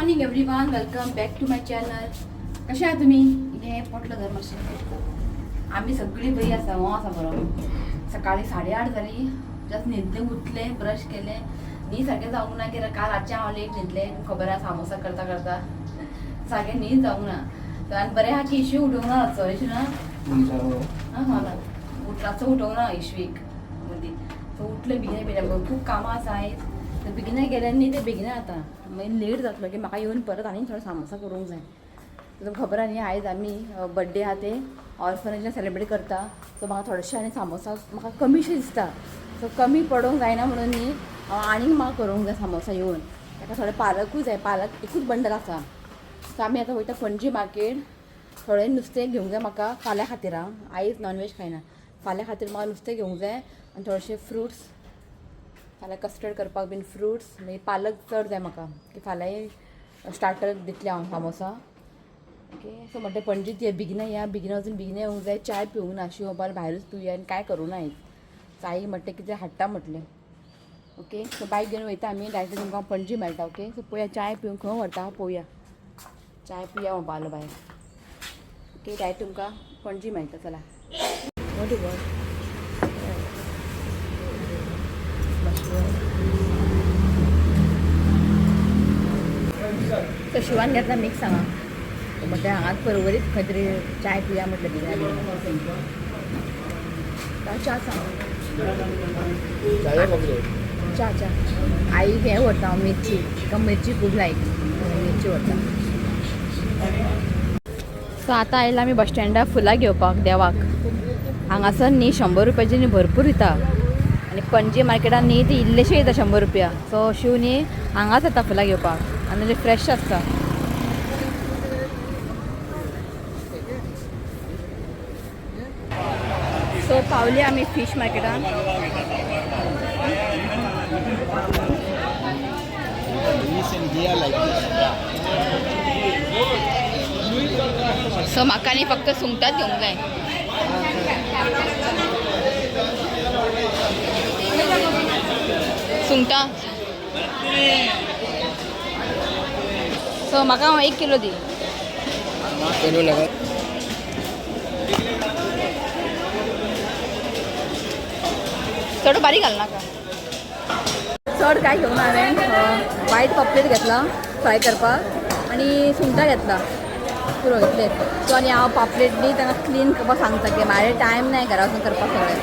Morning everyone, welcome back to my channel. कशे आहात तुम्ही? हे पोटलं घर मातशें. आम्ही सगळी बरी आसा. हो आसा बरो. सकाळी 8:30 जाली. जस्ट न्हिदले उठले, ब्रश केले. न्ही सारकें जावंक ना कित्याक काल रातचें हांव लेट न्हिदलें. खबर आसा सामोसा करता करता सारकें न्हीद जावंक ना. तर आनी बरें आहा की इश्यू उठोवंक ना रातचो अशें ना. रातचो उठोवंक ना इश्वीक मदीं. सो उठले बेगिना खूब कामां आसा आयज. तर बेगिना गेले न्ही ते बेगिना जाता. मागीर लेट जातलो की म्हाका येवन परत आनी थोडो सामोसा करूंक जाय. तुमकां खबर आहा न्ही आयज आमी बड्डे आहा ते ऑर्फनेजान सेलिब्रेट करता. सो म्हाका थोडेशे आनी सामोसा म्हाका कमीशे दिसता. सो कमी पडोवंक जायना म्हणून न्ही आनीक म्हाका करूंक जाय सामोसा येवन. ताका थोडे पालकूय जाय. पालक एकूच बंडल आसा. सो आमी आतां वयता पणजी मार्केट. थोडें नुस्तें घेवंक जाय म्हाका फाल्यां खातीर. आयज नॉनवेज खायना. फाल्यां खातीर म्हाका नुस्तें घेवंक जाय आनी थोडेशे फ्रुट्स. फाल्यां कस्टर्ड करपाक बीन फ्रुट्स. मागीर पालक चड जाय म्हाका की फाल्यां स्टार्टर दितलें हांव सामोसा. ओके. सो म्हणटा पणजीत या बेगिना अजून बेगिना येवंक जाय. चाय पिवंक ना. शिव बाबा भायरूच पिवया आनी कांय करूं ना आयज. चाय म्हणटा कितें हाडटा म्हटलें. ओके. सो बायक घेवन वयता आमी. डायरेक्ट तुमकां पणजी मेळटा. ओके. सो पळोवया चाय पिवंक खंय व्हरता पळोवया. चाय पिया बाबा भायर. ओके. डायरेक्ट तुमकां पणजी मेळटा. चला. तो शिवान घेतला मिक्स हांगा. म्हटल्यार हांगाच परवरीत खंय तरी चाय पिया म्हटलें कितें च्या सांग. च्या आई हें व्हरता हांव मिरची. ताका मिरची खूब लायक. मिरची व्हरता. सो आतां आयला आमी बस स्टँडार फुलां घेवपाक देवाक. हांगासर न्ही 100 रुपयाची न्ही भरपूर दिता. आनी पणजी मार्केटान न्ही ती इल्लेशे येता 100 रुपया. सो शिव न्ही हांगाच येता फुलां घेवपाक आनी म्हणजे फ्रेश आसता. सो पावली आमी फीश मार्केटान. सो म्हाका न्ही फक्त सुंगटाच घेवंक जाय. सुंगटां. सो म्हाका 1 किलो दी. चड बारीक घाल नाका. चड काय घेवना हांवें. वायट पॉपलेट घेतला फ्राय करपाक आनी सुंगटां घेतला पुरो इतले. सो आनी हांव पापलेट न्ही तांकां क्लीन करपाक सांगता की म्हाजे टायम नाय घरा वचून करपाक सगळें.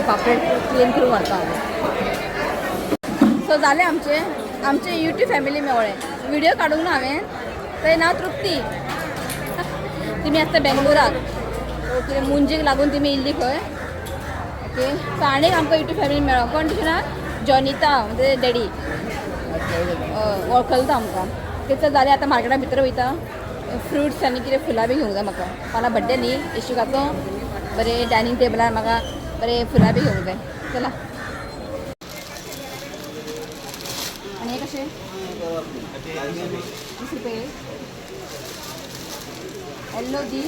पापलेट क्लीन करून व्हरता हांव. सो जालें आमचे यूट्यूब फॅमिली मेवळें. व्हिडियो काडूंक ना हांवें. तें नांव तृप्ती. तुमी आसता बेंगलोराक. ओके. मुंजीक लागून तुमी इल्ली खंय. ओके. सो आनीक आमकां यूट्यूब फॅमिली मेळ्ळो. कोण तुजें नांव? जॉनिता म्हणजे डॅडी वळखलता आमकां. तें जालें. आतां मार्केटा भितर वयता. फ्रुट्स आनी कितें फुलां बी घेवंक जाय म्हाका. फाल्यां बड्डे न्ही इश्यूकाचो. बरें डायनींग टेबलार म्हाका बरें फुलां बी घेवंक जाय. चला. आनी हे कशें 20 रुपये. येल्लो दी.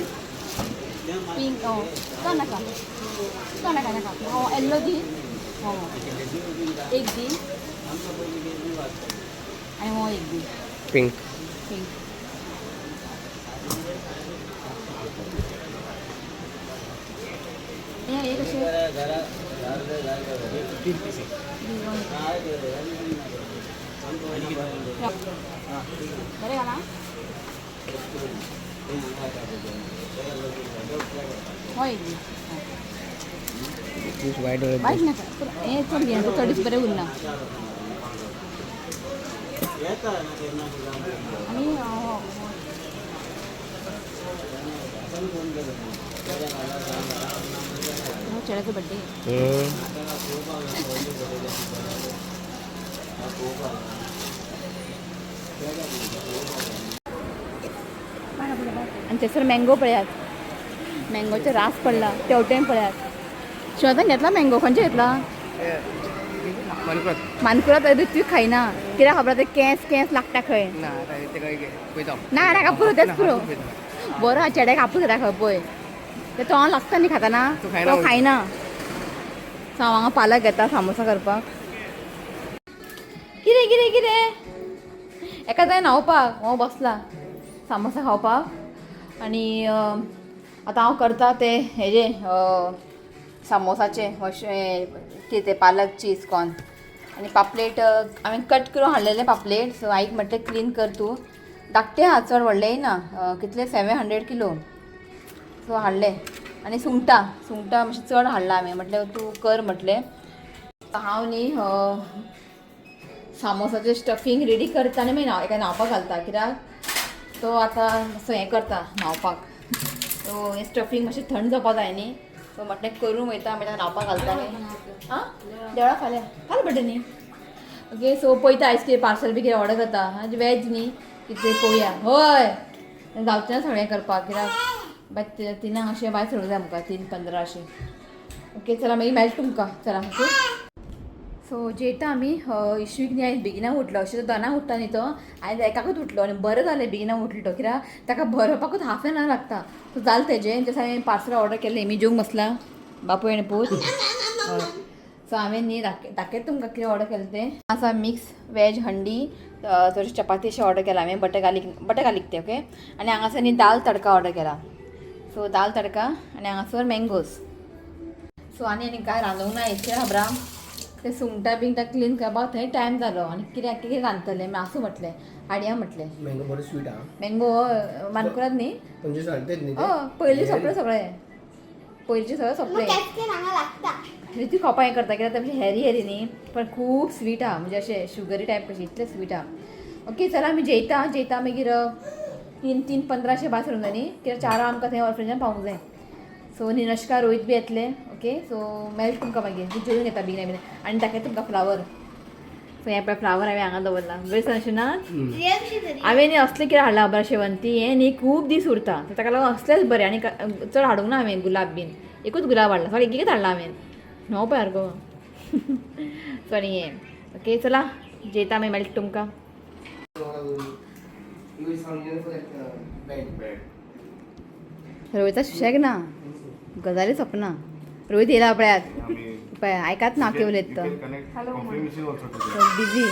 पिंक तो नाका. येल्लो दी. एक दी आनी हो एक दी. पिंक. हे कशें बरें घाला. हो एक दी. वायट नाका. हें चड घे. चडीच बरें उरना. आनी चेड्याचो बड्डे. आनी थंयसर मँगो पळयात. मँगोचे रास पडला. तेवटेन पळयात. शिवतान घेतला मँगो. खंयचे घेतला? मानकुराद. तूं खायना कित्याक खबर ते केंस लागता खंय. ना नाका पुरो. तेच पुरो. बरो चेड्याक आपूस घेता खंय पळय. ते तोंड लागता न्ही खाताना. तो खायना. सो हांव हांगा पालक घेता सामोसा करपाक. कितें एका जाय न्हांवपाक हो बसला सामोसा खावपाक आनी आतां हांव करता ते हेजे सामोसाचे अशें ते पालक चीज कॉर्न आनी पापलेट हांवें कट करून हाडलेले पापलेट. सो आईक म्हटलें क्लीन कर तूं. धाकटे आहा चड व्हडलेय ना कितले 700 किलो सो हाडले. आनी सुंगटां मातशें चड हाडला हांवें म्हटलें तूं कर म्हटलें. हांव न्ही सामोसाचें स्टफींग रेडी करता आनी मागीर एका न्हांवपाक घालता कित्याक तो आतां मातसो हें करता न्हांवपाक. सो हें स्टफींग मातशें थंड जावपा जाय न्ही. सो म्हटलें करूं वयता मागीर न्हांवपाक घालता न्ही. आं देवळा फाल्यां फाल्यां बड्डे न्ही. ओके सो पळयता आयज कितें पार्सल बी कितें ऑर्डर करता. वॅज न्ही कितें पळोवया. हय जावचें ना सगळें करपाक कित्याक बाय 3 अशें भायर सरूंक जाय आमकां 3:15 अशें. ओके चला मागीर मेळटा तुमकां चला. ओके सो जेयता आमी. इश्यूक न्ही आयज बेगिना उठलो. अशें तो दोनांक उठता न्ही तो आयज एकाकूच उठलो आनी बरें जालें बेगिना उठलो तो कित्याक ताका बरोवपाकूच हाफ एन आवर लागता. सो जालें तेजें जशें हांवें पार्सल ऑर्डर केलें मी जेवंक बसला बापूय आनी पूत. हय सो हांवें न्ही दाखयता तुमकां कितें ऑर्डर केलें तें. आसा मिक्स वॅज हंडी थोडी चपाती अशें ऑर्डर केला हांवें बटर गार्लीक तें. ओके आनी हांगासर न्ही दाल तडका ऑर्डर केला. सो दाल तडका आनी हांगासर मँगोज. सो आनी काय रांदूंक ना इतलें खबरां. ते सुंगटां बिंगटां क्लीन करपाक थंय टायम जालो आनी कितें रांदतलें मागीर आसूं म्हटलें हाडया म्हटलें. मँगो बरो स्वीट आहा. मँगो मानकुराद न्ही. म्हणजे सांगतेच न्ही. पयलीं सोंपलें सगळें. पयलींचें सगळें सोंपलें. ती खावपा हें करता कित्याक तें हेरी न्ही पण खूब स्वीट आहा म्हणजे अशें शुगरी टायप कशी इतलें स्वीट आहा. ओके चला आमी जेयता मागीर 3:15 अशें भायर सरूंक जाय न्ही कित्याक 4 आमकां थंय ऑर्फनेजान पावूंक जाय. सो निनश्का रोहीत बी येतले. ओके सो मेळटा तुमकां मागीर जेवून येता बेगीन आनी दाखयता तुमकां फ्लावर. सो हें पळय फ्लावर हांवें हांगा दवरला बरें अशें ना. हांवें न्ही असलें कितें हाडलां खबर शेवंती हें न्ही खूब दीस उरता ताका लागून असलेंच बरें आनी चड हाडूंक ना हांवें गुलाब बीन. एकूच गुलाब हाडला सगळें एकच हाडला हांवें नो पळय सारको. सो आनी हें ओके चला जेयता मागीर मेळटा तुमकां. रोहिता सुशेग ना गजाली सपना. रोहित येयला पळय आयकात ना केवल येत तो बिजी.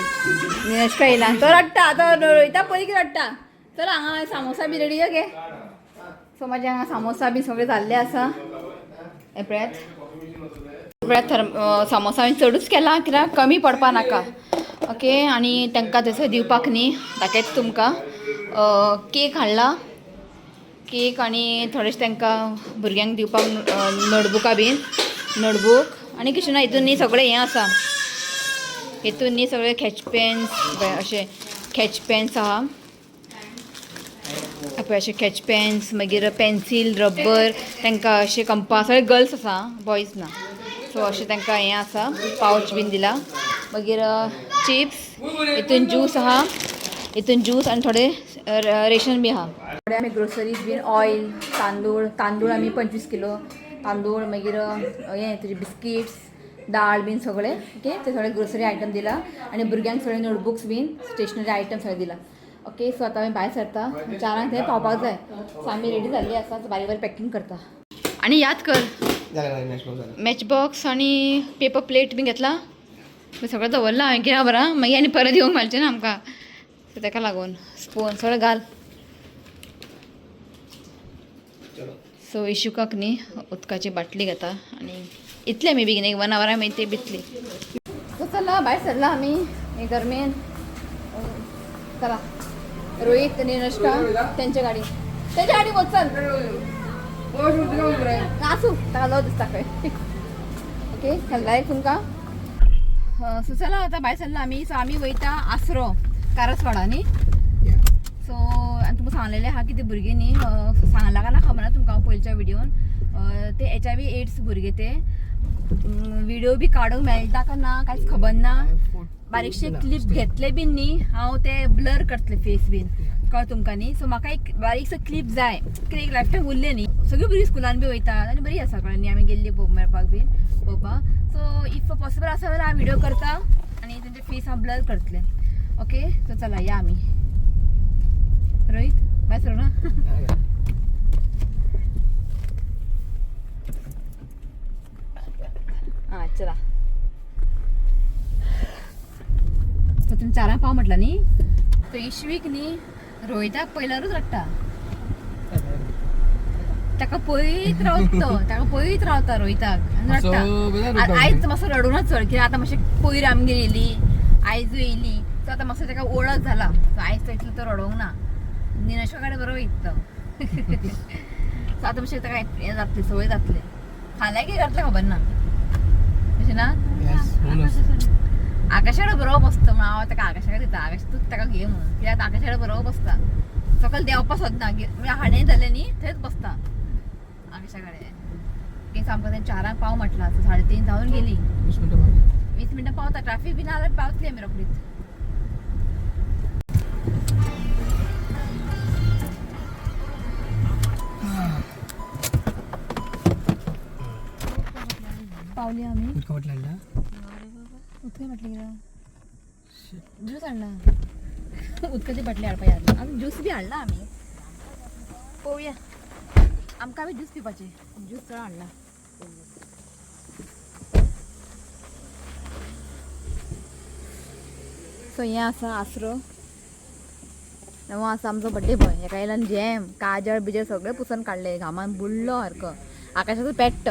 निनश्का येयला तो रडटा तो रोहिता पयलीं कितें रडटा. चल हांगा samosa be ready okay. So म्हाजे हांगा सामोसा बी सगळें जाल्लें आसा. हे पळयात सामोसा हांवें चडूच केला कित्याक कमी पडपा नाका. ओके आनी तांकां थंयसर दिवपाक न्ही दाखयता तुमकां केक हाडला. केक आनी थोडेशें तांकां भुरग्यांक दिवपाक नोटबुकां बीन नोटबूक आनी कितें ना हितून न्ही सगळें हें आसा. हितून न्ही सगळे खॅच पेन्स अशे खॅच पेन्स आहा पळय अशे खॅच पेन्स मागीर पेन्सील रबर तांकां अशे कंपास सगळे गर्ल्स आसा बॉयज ना. सो अशें तांकां हें आसा पावच बीन दिला. मागीर चिप्स हितून ज्यूस आहा हितून ज्यूस आनी थोडे रेशन बी आहा. थोडे आमी ग्रोसरीज बीन ऑयल तांदूळ आमी 25 किलो तांदूळ मागीर हें तुजे बिस्किट्स दाळ बीन सगळें ओके ते सगळे ग्रोसरी आयटम दिला आनी भुरग्यांक सगळे नोटबुक्स बीन स्टेशनरी आयटम सगळे दिला. ओके सो आतां आमी भायर सरता 4 थंय पावपाक जाय. सो आमी रेडी जाल्ली आसा बारीक बारीक पॅकिंग करता. आनी याद कर मॅच बॉक्स आनी पेपर प्लेट बीन घेतला सगळें दवरला हांवें कित्याक खबर आहा मागीर आनी परत येवंक मेळचें ना आमकां. सो ताका लागून स्पून सगळें घाल. सो इशुकाक न्ही उदकाची बाटली घेता आनी इतलें आमी बेगीन 1 आवर मागीर ती बितली. सो चला भायर सरला आमी हे गरमेन. चला रोहीत निनश्का तेंचे गाडी वच चल आसूं ताका लो दिसता खंय. ओके चल तुमकां. सो चला आतां भायर सरला आमी. सो आमी वयता आसरो कारसवाडा न्ही. सो आनी तुमकां सांगलेलें आहा की ते भुरगे न्ही सांगला काय ना खबर ना तुमकां पयलींच्या विडियोन ते HIV/AIDS भुरगे ते विडियो बी काडूंक मेळटा काय ना कांयच खबर ना. बारीकशे क्लिप घेतले बीन न्ही हांव ते ब्लर करतले फेस बीन कळ तुमकां न्ही. सो म्हाका एक बारीकसो क्लिप जाय कित्याक एक लायफ टायम उरलें न्ही. सगळीं भुरगीं स्कुलान बी वयतात आनी बरी आसा कळ्ळें न्ही आमी गेल्ली मेळपाक बीन पळोवपाक. सो इफ पॉसिबल आसा जाल्यार हांव विडियो करता आनी तेंचे फेस हांव ब्लर करतलें. ओके सो चला या आमी. रोहित भायर सरूं ना. हां चला. सो तुम्ही 4 पाव म्हटलं न्ही तो इश्वीक न्ही रोहिताक पयल्यारूच रडटा. ताका पळयत रावता रोहिताक रडटा. आयज मातसो रडूनच चड कित्याक आतां मातशें पयर आमगेर येयली आयजू येयली सो आतां मातसो ताका ओळख जाला सो आयज तो इतलो तो रडोंक ना. निनशा कडेन बरो वयता तो सो आतां मातशें ताका हें जातलें संवय जातलें. फाल्यां कितें जातलें खबर ना अशें ना. आकाशा कडेन बरो बसता म्हण हांव ताका आकाशा कडेन दिता. आकाश तूं ताका घे म्हणून कित्याक आकाशा कडेन बरो बसता. सकयल देंवपा सोदना म्हणजे हाडे जालें न्ही थंयच बसता आकाशा कडेन. केस आमकां तें 4 पाव म्हटलां सो 3:30 जावन गेली. 20 मिनटां पावता. ट्रॅफिक बी ना जाल्यार पावतली आमी रोखडीच. पावली आमी. उदक म्हटलें कितें ज्यूस हाडला. उदकाची बाटली हाडपा याद आमी ज्यूस बी हाडला आमी. पळोवया आमकां बी ज्यूस पिवपाचें. ज्यूस चड हाडला. सो हें आसा आसरो. हो आसा आमचो बड्डे बॉय. हेका येयल्यान जॅम काजळ बिजळ सगळें पुसून काडले. घामान बुडलो सारको. आकाशाचो पेट्ट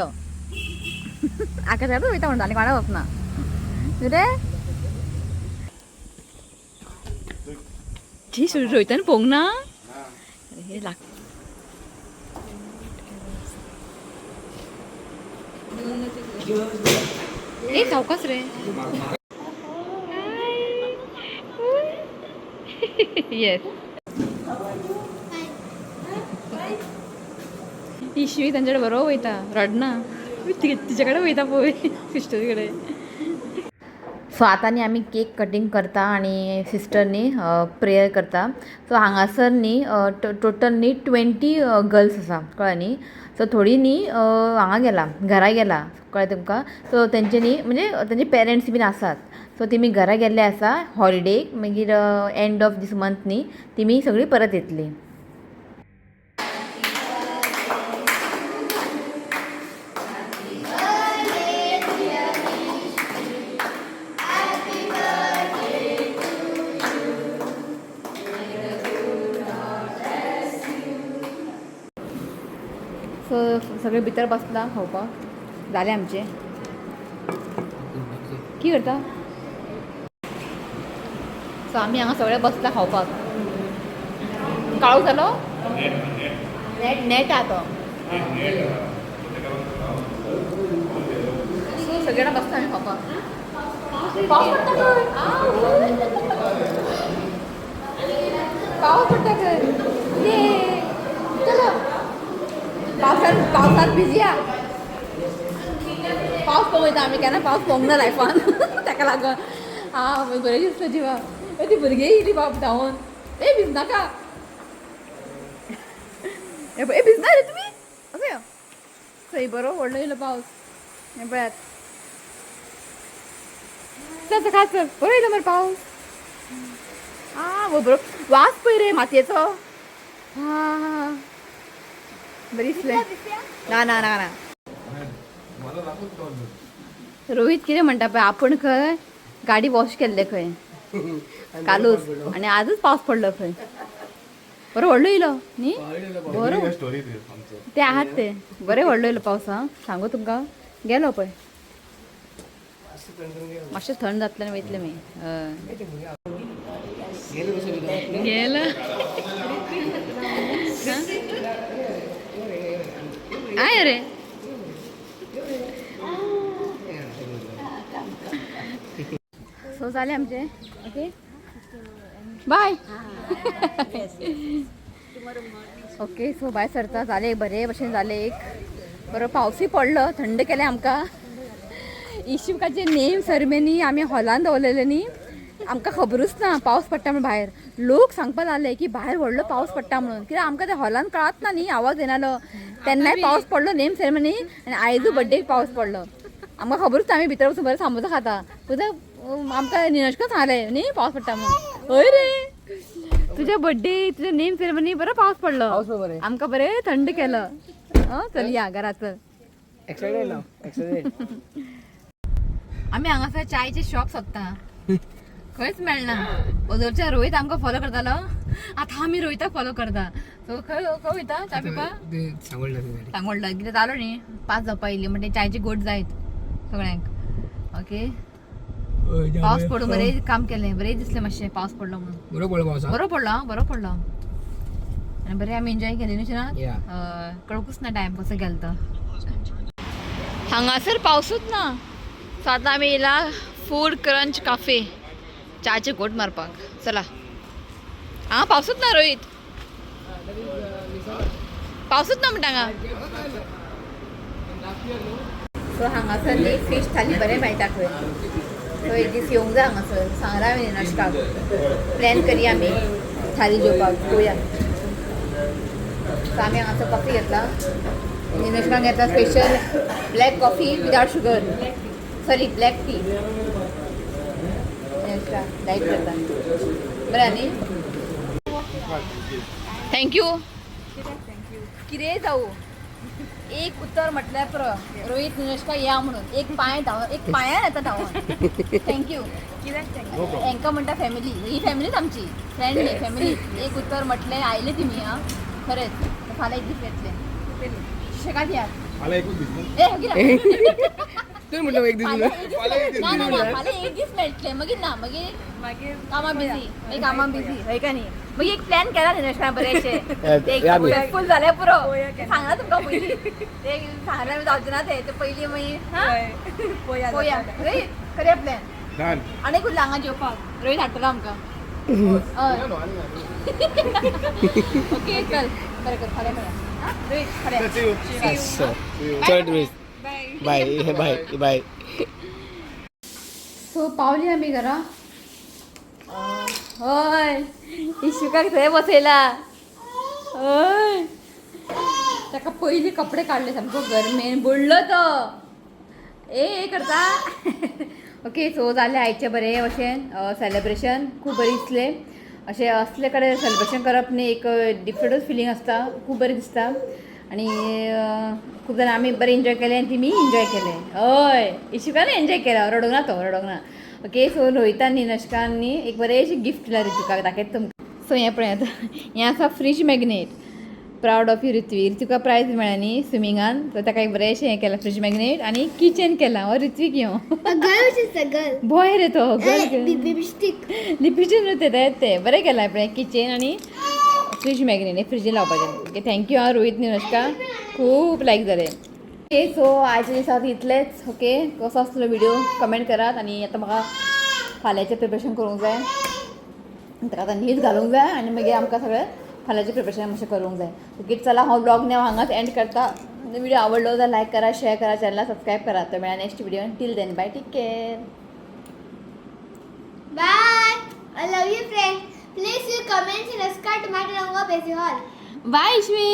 आकाशाचो वयता म्हणटा आनी कोणा वचना रे. रोहितान पळोवंक ना हे लाग. ए सावकास रे. येस इश्वी तांचे कडेन बरो वयता रडना. तिचे कडेन वयता पळय सिस्टरी कडेन. सो आतां न्ही आमी केक कटींग करता आनी सिस्टर न्ही प्रेयर करता. सो हांगासर न्ही टोटल न्ही 20 गर्ल्स आसा कळ्ळें न्ही. सो थोडी न्ही हांगा गेला घरा गेला कळ्ळें तुमकां. सो तेंचे न्ही म्हणजे तेंचे पेरंट्स बीन आसात. सो तेमी घरा गेल्ले आसा हॉलिडेक. मागीर एंड ऑफ दीस मंथ न्ही तेमी सगळीं परत येतली. सो सगळे भितर बसला खावपाक जालें आमचें. कितें करता. सो आमी हांगा सगळे बसला खावपाक. काळोख जालो. नेट आहा तो. सो सगळे जाणां बसता आमी खावपाक. पावस पडटा खंय. पावस पडटा खंय. ये चलो पावसात भिजया. पावस पळोवंक वयता आमी केन्ना पावस पळोवंक ना लायफान ताका लागून बरें दिसता जिवा. ती भुरगीं येयली बाब धांवून. ए भिजनाका. ए भिजना रे तुमी. असो यो थंय बरो व्हडलो येयलो पावस. हें पळयात. चल खा चल बरो येयलो मरे पावस. बरो वास पळय रे मातयेचो. हा बरी दिसलें. ना ना ना ना. रोहित कितें म्हणटा पळय आपण खंय गाडी वॉश केल्ले खंय कालूच आनी आजूच पावस पडलो खंय. बरो व्हडलो येयलो न्ही. बरो ते आहात ते बरें व्हडलो येयलो पावस. सांगू तुमकां गेलो पळय. मातशें थंड जातलें आनी वयतलें मागीर. गेलो आय रे. सो जालें आमचें. Okay bye. Okay so bye सरता. जालें बरे भशेन जालें. एक बरो पावसूय पडलो थंड केलें आमकां. इश्यूकाचे नेम सेरेमनी आमी हॉलान दवरलेले न्ही. आमकां खबरूच ना पावस पडटा म्हणून भायर. लोक सांगपा लागले की भायर व्हडलो पावस पडटा म्हणून. कित्याक आमकां ते हॉलान कळत ना न्ही आवाज येनालो. तेन्नाय पावस पडलो नेम सेरेमनी आनी आयजू बड्डेक पावस पडलो. आमकां खबरूच ना. आमी भितर वचून बरें सामोसा खाता. आमकां निनशका सांगलें न्ही पावस पडटा म्हणून. हय रे तुज्या बड्डे तुज्या नेम सेरेमनी बरो पावस पडलो. आमकां बरें थंड केलो. चल या घरा चल. आमी हांगासर चायचे शॉप सोदता खंयच मेळना ओजरच्या रोहित आमकां फॉलो करतालो आतां आमी रोहिताक फॉलो करता सो खंय खंय वयता च्या पिवपा सांगोडला कितें जालो न्ही 5 जावपा येयली म्हणजे चायची गोट जायत सगळ्यांक ओके पावस पडून बरें काम केलें बरें दिसलें मातशें पावस पडलो म्हणून बरो पडलो आनी बरें आमी एन्जॉय केली न्हू ना कळकूच ना टायम कसो गेलो तो हांगासर पावसूच ना सो आतां आमी येयला फूड क्रंच काफे चाचे गोट मारपाक चला हांगा पावसूच ना रोहित पावसूच ना म्हणटा हांगा सो हांगासर न्ही फीश थाली बरें मेळटा खंय सो एक दीस येवंक जाय हांगासर सांगला हांवें नाश्ताक प्लॅन करया आमी थाली जेवपाक पळोवया सो आमी हांगासर कॉफी घेतला निलेशकान घेतला special black coffee without sugar sorry black tea light करता बरें न्ही थँक्यू कितें जाऊ एक उतर म्हटल्यार पुरो रोहित निलेशका या म्हणून एक पांयान येता धांवून थँक्यू हांकां म्हणटा फॅमिली ही फॅमिलीच आमची फ्रेंड न्ही फॅमिली एक उतर म्हटलें आयले तुमी आं खरेंच फाल्यां एक दीस येतले शिक्षकाक या म्हटलं एक फाल्यां एक दीस मेळटले मागीर ना मागीर कामा बिझी हय का न्ही मागीर एक प्लॅन केला निलेशका बरेंशे सक्सेसफूल जालें पुरो सांगला तुमकां पयलीं ते सांगलें जावचें ना ते पयलीं मागीर पळोवया रोहित करया प्लॅन आनी कुठलें हांगा जेवपाक रोहित हाडटलो आमकां हय ओके चल बरें कर फाल्यां मेळया रोहित फाल्यां बाय सो पावली आमी घरा हय इशुकाक थंय बसयला हय ताका पयलीं कपडे काडले सामको गरमेन बुडलो तो ए करता ओके सो जालें आयचें बरें अशें सेलेब्रेशन खूब बरें दिसलें अशें असले कडेन सेलेब्रेशन करप न्ही एक डिफरंटूच फिलींग आसता खूब बरें दिसता आनी खूब जाणां आमी बरें एन्जॉय केलें आनी तिमी एन्जॉय केलें हय इशुकान एन्जॉय केला रडोंक ना ओके सो रोहितान निलेशकान न्ही एक बरेंशें गिफ्ट दिलां रितुकाक दाखयता तुमकां सो हें पळयात हें आसा fridge magnet proud of you Ritvik तुका प्रायज मेळ्ळा न्ही स्विमिंगान सो ताका एक बरेंशें हें केलां फ्रीज मॅग्नेट आनी किचन केलां हो ऋत्वीक यो बॉय रे तो लिपस्टिक लिपस्टिक ते बरें केलां पळय किचन आनी फ्रीज मॅग्नेट फ्रिजीन लावपाचें ओके थँक्यू आं रोहित निलेशका खूब लायक जालें ओके सो आयच्या दिसाक इतलेंच ओके कसो आसलो व्हिडिओ कमेंट करात आनी आतां म्हाका फाल्यांचें प्रिपरेशन करूंक जाय ताका आतां न्हीद घालूंक जाय आनी मागीर आमकां सगळें फाल्यांचें प्रिपरेशन मातशें करूंक जाय ओके चला हो ब्लॉग न्ही हांगाच एंड करता व्हिडिओ आवडलो जाल्यार लायक करा शेअर करा चॅनलला सबस्क्राईब करा तर मेळ्या नेक्स्ट व्हिडिओ टील then bye take care Bye. I love you, friends. Please you comment in a Sky Tomato Rango Besi Hall. By इश्वी